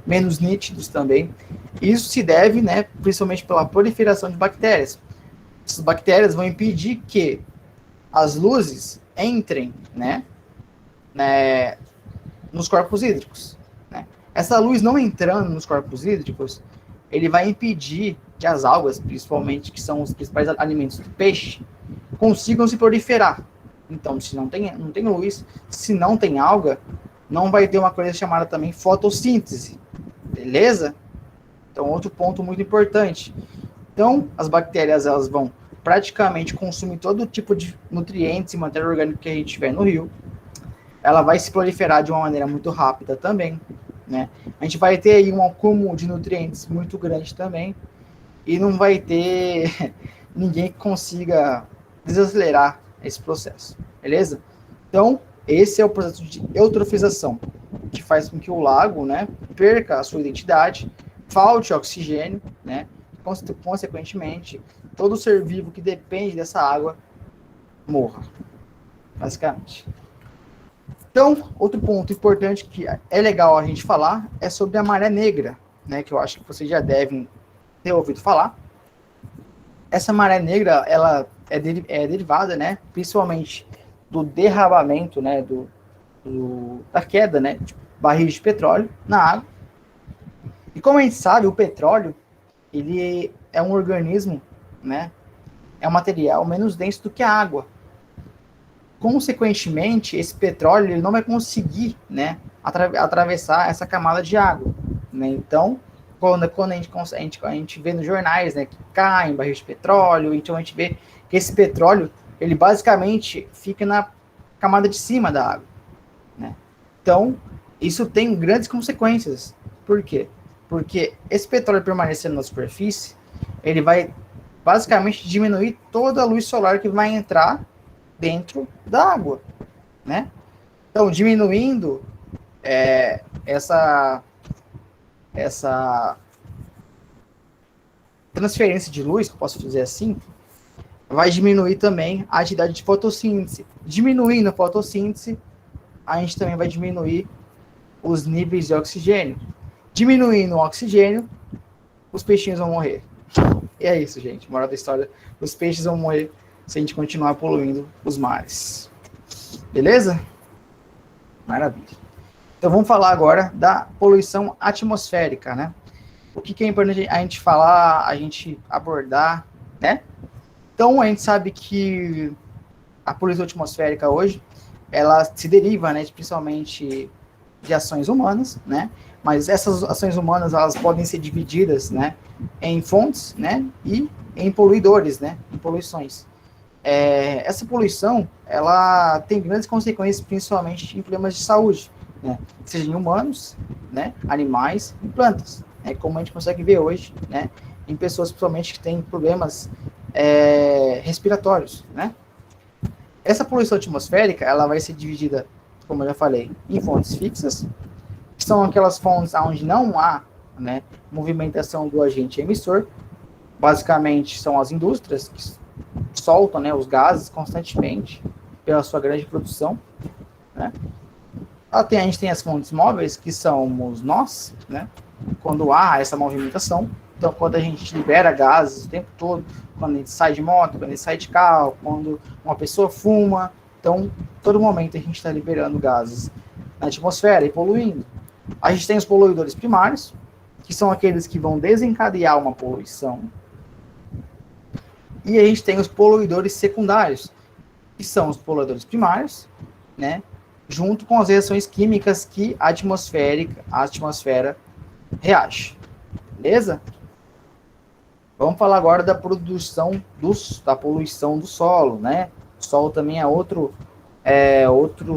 menos nítidos também. Isso se deve, né, principalmente pela proliferação de bactérias. Essas bactérias vão impedir que as luzes entrem, né, nos corpos hídricos. Né? Essa luz não entrando nos corpos hídricos, ele vai impedir que as algas, principalmente, que são os principais alimentos do peixe, consigam se proliferar. Então, se não tem luz, se não tem alga, não vai ter uma coisa chamada também fotossíntese. Beleza? Então, outro ponto muito importante. Então, as bactérias elas vão praticamente consumir todo tipo de nutrientes e matéria orgânica que a gente tiver no rio. Ela vai se proliferar de uma maneira muito rápida também, né? A gente vai ter aí um acúmulo de nutrientes muito grande também e não vai ter ninguém que consiga desacelerar esse processo, beleza? Então, esse é o processo de eutrofização, que faz com que o lago, né, perca a sua identidade, falte oxigênio, né? Consequentemente, todo ser vivo que depende dessa água morra, basicamente. Então, outro ponto importante que é legal a gente falar é sobre a maré negra, né, que eu acho que vocês já devem ter ouvido falar. Essa maré negra, ela é derivada, né, principalmente do derramamento, né, da queda, né, de barris de petróleo na água. E como a gente sabe, o petróleo, ele é um organismo, né, é um material menos denso do que a água. Consequentemente, esse petróleo ele não vai conseguir, né, atravessar essa camada de água. Né? Então, quando a gente vê nos jornais, né, que caem barris de petróleo, então a gente vê que esse petróleo ele basicamente fica na camada de cima da água. Né? Então, isso tem grandes consequências. Por quê? Porque esse petróleo permanecendo na superfície, ele vai basicamente diminuir toda a luz solar que vai entrar dentro da água, né? Então, diminuindo essa transferência de luz, que eu posso dizer assim, vai diminuir também a atividade de fotossíntese. Diminuindo a fotossíntese, a gente também vai diminuir os níveis de oxigênio. Diminuindo o oxigênio, os peixinhos vão morrer. E é isso, gente. Moral da história, os peixes vão morrer se a gente continuar poluindo os mares. Beleza? Maravilha. Então vamos falar agora da poluição atmosférica, né? O que é importante a gente falar, a gente abordar, né? Então a gente sabe que a poluição atmosférica hoje, ela se deriva, né, principalmente de ações humanas, né? Mas essas ações humanas, elas podem ser divididas, né, em fontes, né, e em poluidores, né, em poluições. Essa poluição, ela tem grandes consequências, principalmente em problemas de saúde, né? Seja em humanos, né, animais e plantas, né? Como a gente consegue ver hoje, né, em pessoas, principalmente, que têm problemas respiratórios, né? Essa poluição atmosférica, ela vai ser dividida, como eu já falei, em fontes fixas, que são aquelas fontes onde não há, né, movimentação do agente emissor. Basicamente, são as indústrias que soltam, né, os gases constantemente pela sua grande produção, né? A gente tem as fontes móveis, que somos nós, né? Quando há essa movimentação, então quando a gente libera gases o tempo todo, quando a gente sai de moto, quando a gente sai de carro, quando uma pessoa fuma, então todo momento a gente está liberando gases na atmosfera e poluindo. A gente tem os poluidores primários, que são aqueles que vão desencadear uma poluição. E a gente tem os poluidores secundários, que são os poluidores primários, né, junto com as reações químicas que a atmosfera reage. Beleza? Vamos falar agora da produção da poluição do solo, né? O solo também é outro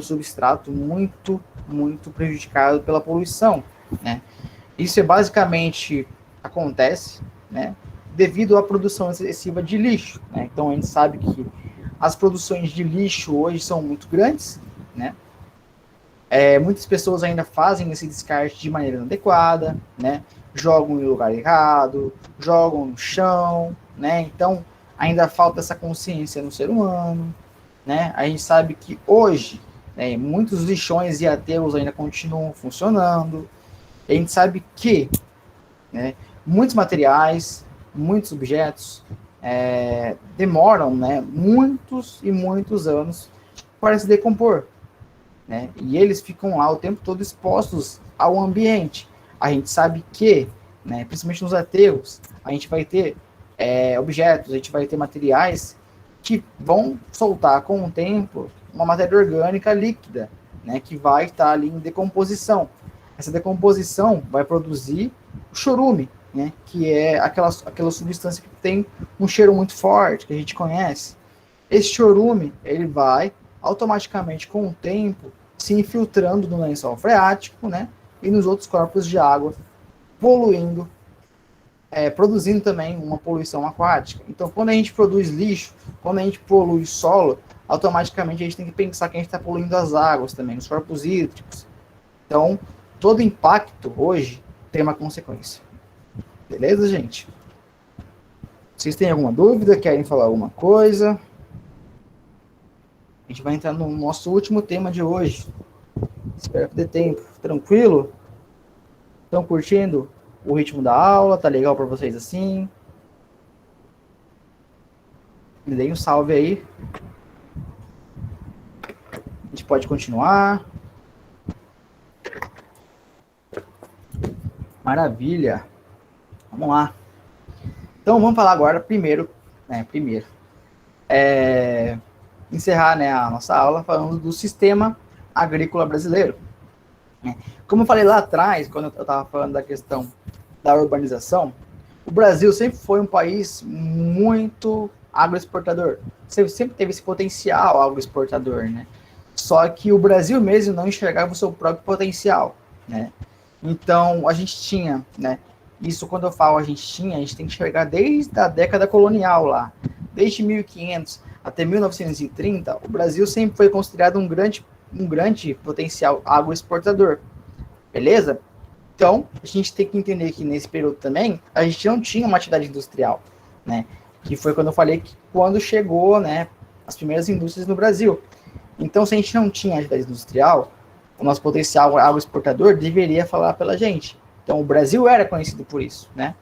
substrato muito, muito prejudicado pela poluição, né? Isso é basicamente acontece, né, devido à produção excessiva de lixo, né? Então a gente sabe que as produções de lixo hoje são muito grandes, né? Muitas pessoas ainda fazem esse descarte de maneira inadequada, né? Jogam em lugar errado, jogam no chão, né? Então ainda falta essa consciência no ser humano, né? A gente sabe que hoje, né, muitos lixões e aterros ainda continuam funcionando. A gente sabe que, né, muitos materiais, muitos objetos demoram, né, muitos e muitos anos para se decompor, né? E eles ficam lá o tempo todo expostos ao ambiente. A gente sabe que, né, principalmente nos aterros, a gente vai ter objetos, a gente vai ter materiais que vão soltar com o tempo uma matéria orgânica líquida, né, que vai estar ali em decomposição. Essa decomposição vai produzir o chorume, né, que é aquela substância que tem um cheiro muito forte, que a gente conhece. Esse chorume, ele vai automaticamente, com o tempo, se infiltrando no lençol freático, né, e nos outros corpos de água, poluindo, produzindo também uma poluição aquática. Então, quando a gente produz lixo, quando a gente polui solo, automaticamente a gente tem que pensar que a gente está poluindo as águas também, os corpos hídricos. Então, todo impacto hoje tem uma consequência. Beleza, gente? Vocês têm alguma dúvida? Querem falar alguma coisa? A gente vai entrar no nosso último tema de hoje. Espero que dê tempo. Tranquilo? Estão curtindo o ritmo da aula? Tá legal para vocês assim? Me deem um salve aí. A gente pode continuar. Maravilha. Vamos lá. Então, vamos falar agora primeiro, encerrar, né, a nossa aula falando do sistema agrícola brasileiro. Como eu falei lá atrás, quando eu estava falando da questão da urbanização, o Brasil sempre foi um país muito agroexportador. Sempre teve esse potencial agroexportador, né? Só que o Brasil mesmo não enxergava o seu próprio potencial, né? Então, a gente tinha, né? Isso, quando eu falo a gente tem que enxergar desde a década colonial lá. Desde 1500 até 1930, o Brasil sempre foi considerado um grande potencial agroexportador. Beleza? Então, a gente tem que entender que nesse período também, a gente não tinha uma atividade industrial, né? Que foi quando eu falei que quando chegou, né, as primeiras indústrias no Brasil. Então, se a gente não tinha atividade industrial, o nosso potencial agroexportador deveria falar pela gente. Então, o Brasil era conhecido por isso, né?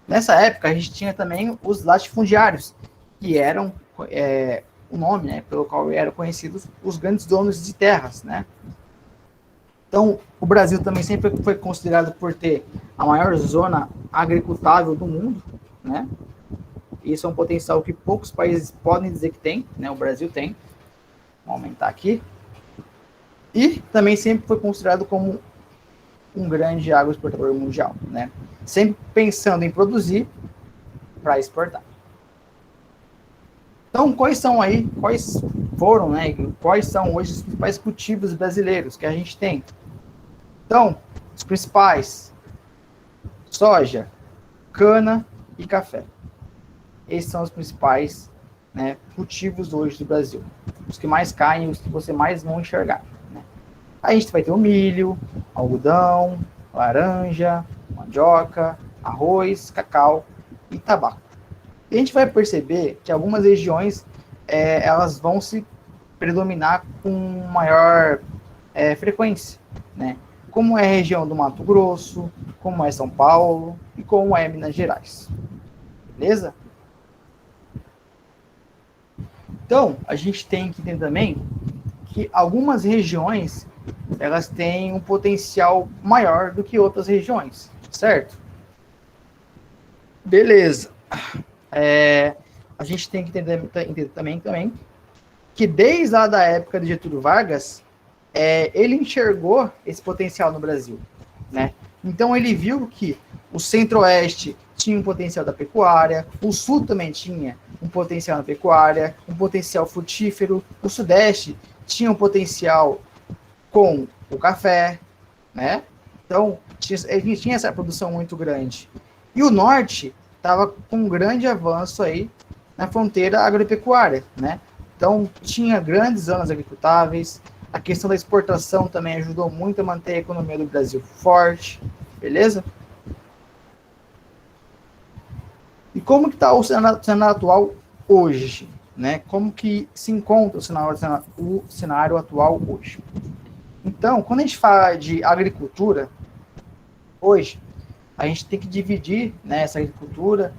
Nessa época, a gente tinha também os latifundiários, que eram o nome, né, pelo qual eram conhecidos os grandes donos de terras, né? Então, o Brasil também sempre foi considerado por ter a maior zona agricultável do mundo, né? Isso é um potencial que poucos países podem dizer que tem, né? O Brasil tem. Vou aumentar aqui. E também sempre foi considerado como um grande agroexportador mundial, né? Sempre pensando em produzir para exportar. Então, quais foram, né? Quais são hoje os principais cultivos brasileiros que a gente tem? Então, os principais: soja, cana e café. Esses são os principais, né, cultivos hoje do Brasil. Os que mais caem, os que você mais vão enxergar. Né? Aí a gente vai ter o milho, algodão, laranja, mandioca, arroz, cacau e tabaco. E a gente vai perceber que algumas regiões elas vão se predominar com maior frequência, né? Como é a região do Mato Grosso, como é São Paulo e como é Minas Gerais. Beleza? Então, a gente tem que entender também que algumas regiões elas têm um potencial maior do que outras regiões, certo? Beleza. A gente tem que entender também que desde lá da época de Getúlio Vargas, ele enxergou esse potencial no Brasil, né? Então ele viu que o Centro-Oeste tinha um potencial da pecuária, o Sul também tinha um potencial na pecuária, um potencial frutífero, o Sudeste tinha um potencial com o café, né? Então, a gente tinha essa produção muito grande. E o norte estava com um grande avanço aí na fronteira agropecuária, né? Então, tinha grandes zonas agricultáveis, a questão da exportação também ajudou muito a manter a economia do Brasil forte, beleza? E como que está o cenário atual hoje, né? Como que se encontra o cenário atual hoje? Então, quando a gente fala de agricultura, hoje, a gente tem que dividir, né, essa agricultura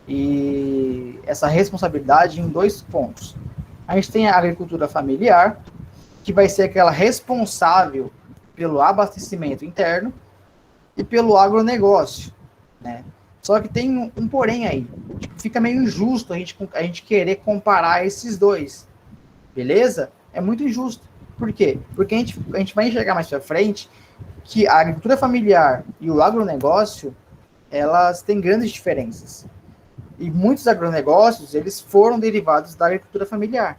e essa responsabilidade em dois pontos. A gente tem a agricultura familiar, que vai ser aquela responsável pelo abastecimento interno, e pelo agronegócio, né? Só que tem um porém aí. Fica meio injusto a gente querer comparar esses dois, beleza? É muito injusto. Por quê? Porque a gente vai enxergar mais para frente que a agricultura familiar e o agronegócio, elas têm grandes diferenças. E muitos agronegócios, eles foram derivados da agricultura familiar.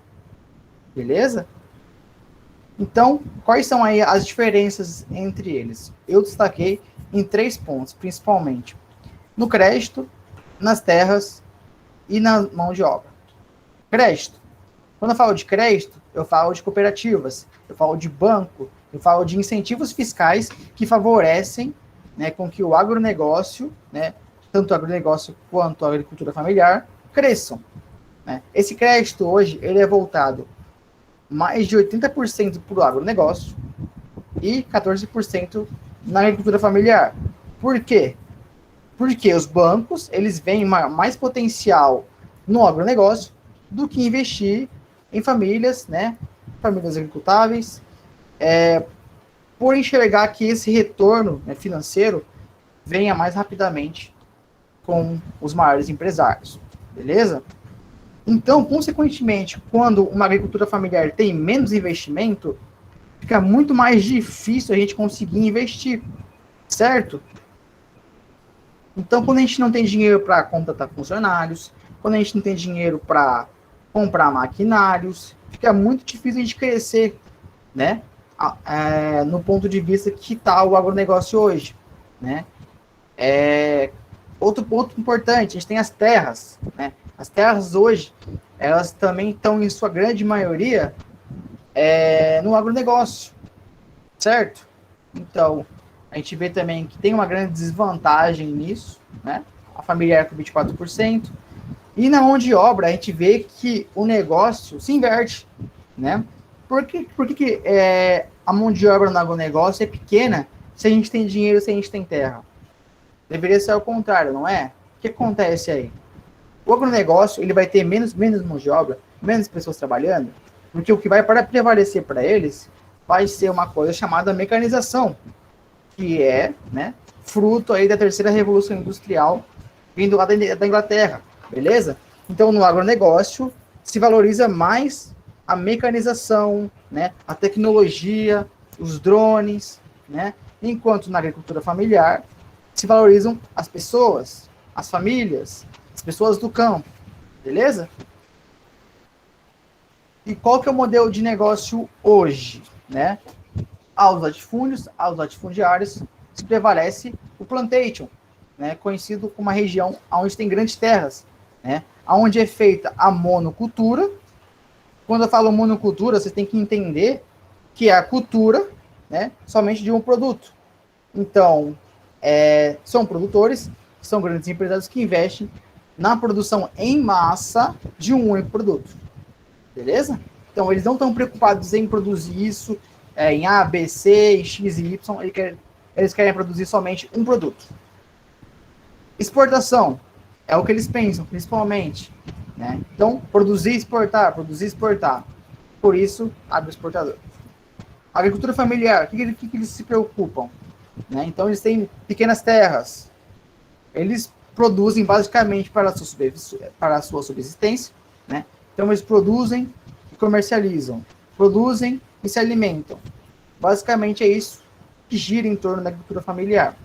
Beleza? Então, quais são aí as diferenças entre eles? Eu destaquei em 3 pontos, principalmente. No crédito, nas terras e na mão de obra. Crédito. Quando eu falo de crédito, eu falo de cooperativas, eu falo de banco, eu falo de incentivos fiscais que favorecem, né, com que o agronegócio, né, tanto o agronegócio quanto a agricultura familiar, cresçam. Né? Esse crédito hoje ele é voltado mais de 80% para o agronegócio e 14% na agricultura familiar. Por quê? Porque os bancos, eles veem mais potencial no agronegócio do que investir em famílias, né? Famílias agricultáveis, por enxergar que esse retorno, né, financeiro venha mais rapidamente com os maiores empresários. Beleza? Então, consequentemente, quando uma agricultura familiar tem menos investimento, fica muito mais difícil a gente conseguir investir, certo? Então, quando a gente não tem dinheiro para contratar funcionários, quando a gente não tem dinheiro para comprar maquinários, fica muito difícil a gente crescer, né? No ponto de vista que está o agronegócio hoje, né? Outro ponto importante, a gente tem as terras, né? As terras hoje, elas também estão, em sua grande maioria, no agronegócio, certo? Então, a gente vê também que tem uma grande desvantagem nisso, né? A familiar com 24%. E na mão de obra, a gente vê que o negócio se inverte, né? Por que a mão de obra no agronegócio é pequena se a gente tem dinheiro, se a gente tem terra? Deveria ser ao contrário, não é? O que acontece aí? O agronegócio, ele vai ter menos mão de obra, menos pessoas trabalhando, porque o que vai prevalecer para eles vai ser uma coisa chamada mecanização, que é, né, fruto aí da terceira revolução industrial vindo lá da Inglaterra, beleza? Então, no agronegócio, se valoriza mais a mecanização, né, a tecnologia, os drones, né, enquanto na agricultura familiar se valorizam as pessoas, as famílias, as pessoas do campo, beleza? E qual que é o modelo de negócio hoje, né? Aos latifúndios, aos latifundiários, se prevalece o plantation, né? Conhecido como uma região onde tem grandes terras, né? Onde é feita a monocultura. Quando eu falo monocultura, você tem que entender que é a cultura, né, somente de um produto. Então, são produtores, são grandes empresários que investem na produção em massa de um único produto. Beleza? Então, eles não estão preocupados em produzir isso em A, B, C, em X e Y. Eles querem produzir somente um produto. Exportação é o que eles pensam, principalmente. Né? Então, produzir e exportar, produzir e exportar. Por isso, agroexportador. Agricultura familiar, o que eles se preocupam? Né? Então, eles têm pequenas terras. Eles produzem basicamente para a sua subsistência. Né? Então, eles produzem e comercializam. Produzem e se alimentam. Basicamente, é isso que gira em torno da agricultura familiar.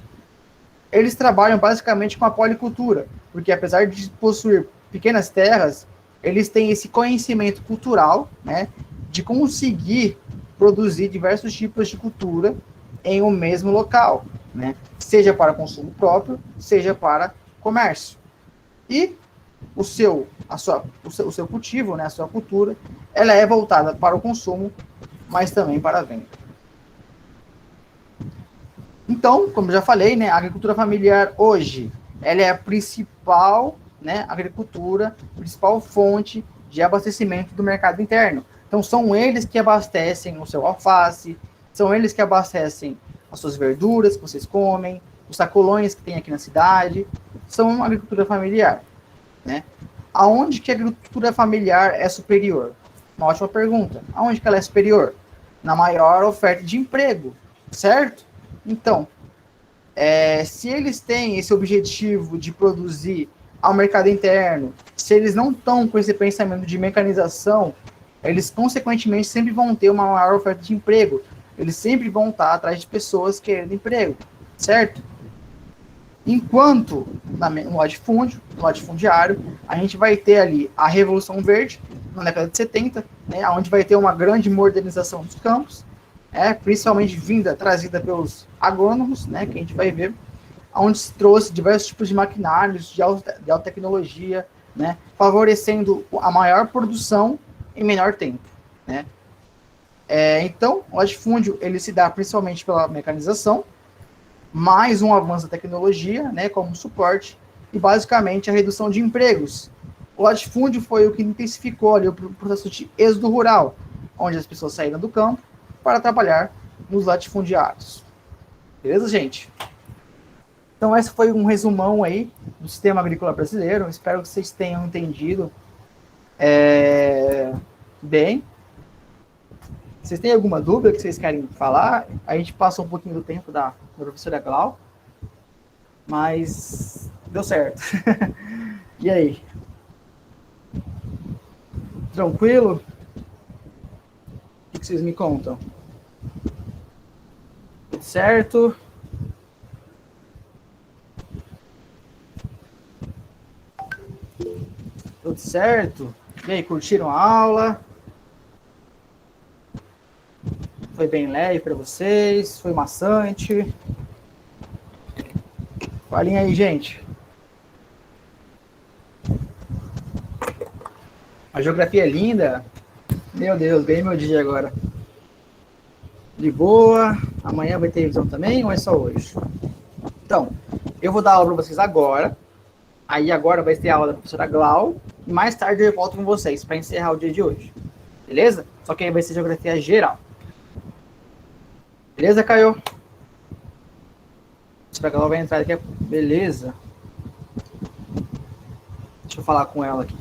Eles trabalham basicamente com a policultura, porque apesar de possuir pequenas terras, eles têm esse conhecimento cultural, né, de conseguir produzir diversos tipos de cultura em um mesmo local. né? Seja para consumo próprio, seja para comércio. E o seu cultivo, né, a sua cultura, ela é voltada para o consumo, mas também para a venda. Então, como eu já falei, né, a agricultura familiar hoje, ela é a principal, né, agricultura, principal fonte de abastecimento do mercado interno. Então, são eles que abastecem o seu alface, são eles que abastecem as suas verduras que vocês comem, os sacolões que tem aqui na cidade, são uma agricultura familiar, né? Aonde que a agricultura familiar é superior? Uma ótima pergunta. Aonde que ela é superior? Na maior oferta de emprego, certo? Então, se eles têm esse objetivo de produzir ao mercado interno, se eles não estão com esse pensamento de mecanização, eles consequentemente sempre vão ter uma maior oferta de emprego. Eles sempre vão estar atrás de pessoas querendo emprego, certo? Enquanto no latifundiário, a gente vai ter ali a Revolução Verde, na década de 70, né, onde vai ter uma grande modernização dos campos, principalmente trazida pelos agrônomos, né, que a gente vai ver, onde se trouxe diversos tipos de maquinários de alta tecnologia, né, favorecendo a maior produção em menor tempo, né. Então, o latifúndio ele se dá principalmente pela mecanização, mais um avanço da tecnologia, né, como suporte, e basicamente a redução de empregos. O latifúndio foi o que intensificou ali o processo de êxodo rural, onde as pessoas saíram do campo para trabalhar nos latifundiários. Beleza, gente? Então, esse foi um resumão aí do sistema agrícola brasileiro. Espero que vocês tenham entendido bem. Vocês têm alguma dúvida que vocês querem falar? A gente passou um pouquinho do tempo da professora Glau, mas deu certo. E aí? Tranquilo? O que vocês me contam? Tudo certo? Tudo certo? E aí, curtiram a aula? Foi bem leve para vocês? Foi maçante? Falem aí, gente. A geografia é linda. Meu Deus, ganhei meu dia agora. De boa. Amanhã vai ter revisão também ou é só hoje? Então, eu vou dar aula para vocês agora. Aí agora vai ter a aula da professora Glau. E mais tarde eu volto com vocês para encerrar o dia de hoje. Beleza? Só que aí vai ser geografia geral. Beleza, Caio? A professora Glau vai entrar aqui. Beleza. Deixa eu falar com ela aqui.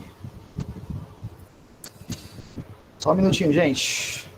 Só um minutinho, gente.